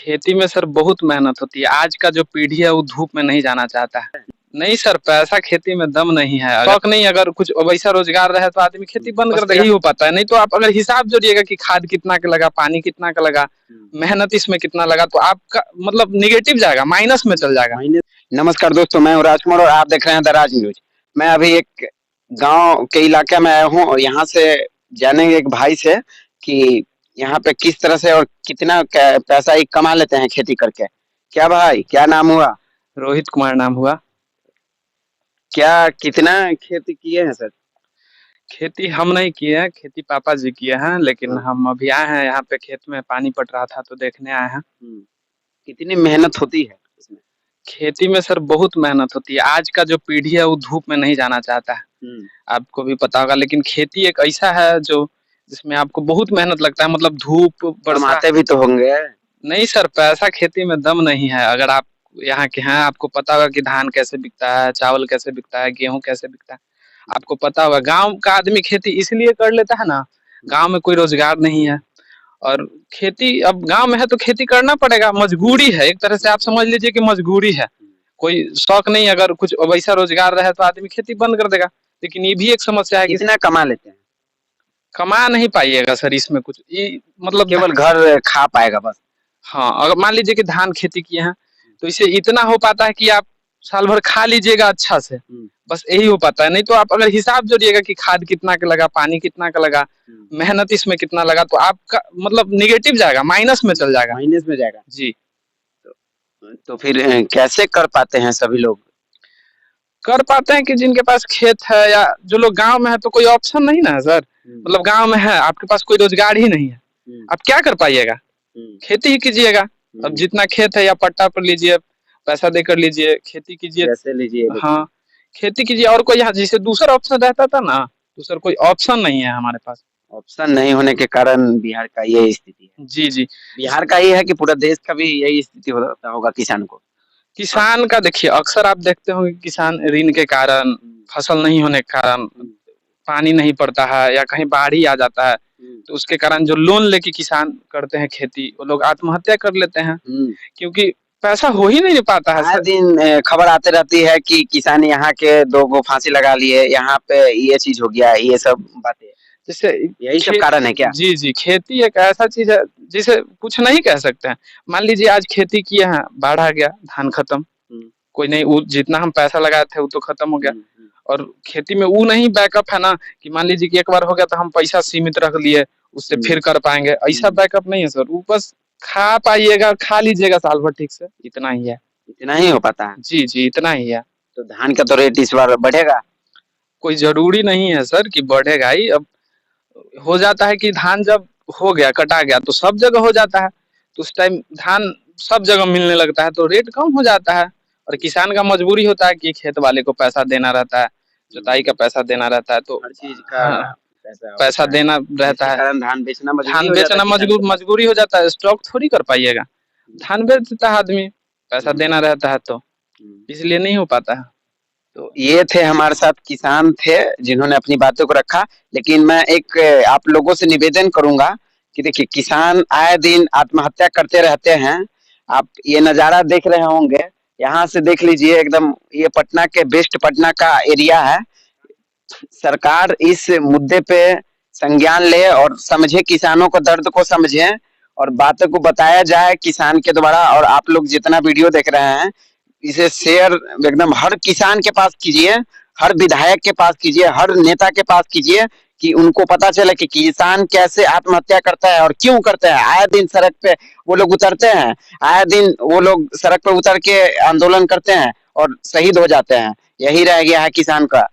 खेती में सर बहुत मेहनत होती है। आज का जो पीढ़ी है वो धूप में नहीं जाना चाहता है। नहीं सर, पैसा खेती में दम नहीं है। शौक नहीं, अगर कुछ वैसा रोजगार रहे तो आदमी खेती बंद कर देगा, ही हो पाता है। नहीं तो आप अगर हिसाब जोड़िएगा कि खाद कितना का लगा, पानी कितना का लगा, मेहनत इसमें कितना लगा, तो आपका मतलब निगेटिव जाएगा, माइनस में चल जाएगा। नमस्कार दोस्तों, मैं हूं राजकुमार और आप देख रहे हैं द राज न्यूज। मैं अभी एक गांव के इलाके में आया हूं और यहाँ से जानेंगे एक भाई से कि यहाँ पे किस तरह से और कितना पैसा ही कमा लेते हैं खेती करके। क्या भाई, क्या नाम हुआ? रोहित कुमार नाम हुआ। क्या कितना खेती किए हैं सर? खेती हम नहीं किए हैं, खेती पापा जी किए हैं, लेकिन हम अभी आए हैं यहाँ पे। खेत में पानी पट रहा था तो देखने आए हैं। कितनी मेहनत होती है इसमें? खेती में सर बहुत मेहनत होती है। आज का जो पीढ़ी है वो धूप में नहीं जाना चाहता है, आपको भी पता होगा। लेकिन खेती एक ऐसा है जो जिसमें आपको बहुत मेहनत लगता है, मतलब धूप बरसाते भी तो होंगे। नहीं सर, पैसा खेती में दम नहीं है। अगर आप यहाँ के हैं, आपको पता होगा कि धान कैसे बिकता है, चावल कैसे बिकता है, गेहूं कैसे बिकता है, आपको पता होगा। गांव का आदमी खेती इसलिए कर लेता है ना, गांव में कोई रोजगार नहीं है और खेती अब गांव में है तो खेती करना पड़ेगा, मजबूरी है एक तरह से। आप समझ लीजिए कि मजबूरी है, कोई शौक नहीं। अगर कुछ वैसा रोजगार रहे तो आदमी खेती बंद कर देगा। लेकिन ये भी एक समस्या है कि कितना कमा लेते हैं? कमा नहीं पाइएगा सर इसमें कुछ, ये मतलब केवल घर खा पाएगा बस। हाँ, अगर मान लीजिए कि धान खेती किए हैं तो इसे इतना हो पाता है कि आप साल भर खा लीजिएगा अच्छा से, बस यही हो पाता है। नहीं तो आप अगर हिसाब जोड़िएगा कि खाद कितना का लगा, पानी कितना का लगा, मेहनत इसमें कितना लगा, तो आपका मतलब निगेटिव जाएगा, माइनस में चल जाएगा। माइनस में जाएगा जी। तो फिर कैसे कर पाते हैं सभी लोग? कर पाते हैं कि जिनके पास खेत है या जो लोग गांव में है, तो कोई ऑप्शन नहीं ना है सर। मतलब गांव में है, आपके पास कोई रोजगार ही नहीं है, आप क्या कर पाइएगा? खेती ही कीजिएगा। अब जितना खेत है या पट्टा पर लीजिए, पैसा देकर लीजिए, खेती कीजिए। कैसे लीजिए? हाँ, खेती कीजिए। और कोई यहाँ जैसे दूसरा ऑप्शन रहता था ना, दूसरा कोई ऑप्शन नहीं है हमारे पास। ऑप्शन नहीं होने के कारण बिहार का ये स्थिति है। जी जी, बिहार का ये है कि पूरा देश का भी यही स्थिति होता होगा किसान को। किसान का देखिए, अक्सर आप देखते होंगे किसान ऋण के कारण, फसल नहीं होने के कारण, पानी नहीं पड़ता है या कहीं बाढ़ ही आ जाता है, तो उसके कारण जो लोन लेके किसान करते हैं खेती, वो लोग आत्महत्या कर लेते हैं, क्योंकि पैसा हो ही नहीं पाता है। हर दिन खबर आते रहती है कि किसान यहाँ के 2 गो फांसी लगा लिए, यहाँ पे ये चीज हो गया, ये सब बातें। जैसे यही सब कारण है क्या? जी जी, खेती एक ऐसा चीज है जिसे कुछ नहीं कह सकते हैं। मान लीजिए आज खेती किए हैं, बाढ़ आ गया, धान खत्म, कोई नहीं, वो जितना हम पैसा लगाए थे वो तो खत्म हो गया। और खेती में वो नहीं बैकअप है ना कि मान लीजिए कि एक बार हो गया तो हम पैसा सीमित रख लिए, उससे फिर कर पाएंगे, ऐसा बैकअप नहीं है सर। वो बस खा पाइएगा, खा लीजिएगा साल भर ठीक से, इतना ही है। इतना ही हो पाता है? जी जी, इतना ही है। तो धान का तो रेट इस बार बढ़ेगा? कोई जरूरी नहीं है सर कि बढ़ेगा ही। अब हो जाता है कि धान जब हो गया, कटा गया, तो सब जगह हो जाता है, तो उस टाइम धान सब जगह मिलने लगता है, तो रेट कम हो जाता है। और किसान का मजबूरी होता है कि खेत वाले को पैसा देना रहता है, जुताई का पैसा देना रहता है, तो हर चीज का पैसा देना रहता है। धान बेचना मजबूरी हो जाता है, स्टॉक थोड़ी कर पाइएगा। धान बेच देता है आदमी, पैसा देना रहता है, तो इसलिए नहीं हो पाता है। तो ये थे हमारे साथ किसान थे जिन्होंने अपनी बातों को रखा। लेकिन मैं एक आप लोगों से निवेदन करूंगा कि देखिए, किसान आए दिन आत्महत्या करते रहते हैं। आप ये नजारा देख रहे होंगे, यहाँ से देख लीजिए, एकदम ये पटना के बेस्ट पटना का एरिया है। सरकार इस मुद्दे पे संज्ञान ले और समझे, किसानों को दर्द को समझे और बातों को बताया जाए किसान के द्वारा। और आप लोग जितना वीडियो देख रहे हैं, इसे शेयर एकदम हर किसान के पास कीजिए, हर विधायक के पास कीजिए, हर नेता के पास कीजिए, कि उनको पता चले कि किसान कैसे आत्महत्या करता है और क्यों करता है। आए दिन सड़क पे वो लोग उतरते हैं, आए दिन वो लोग सड़क पे उतर के आंदोलन करते हैं और शहीद हो जाते हैं। यही रह गया है किसान का।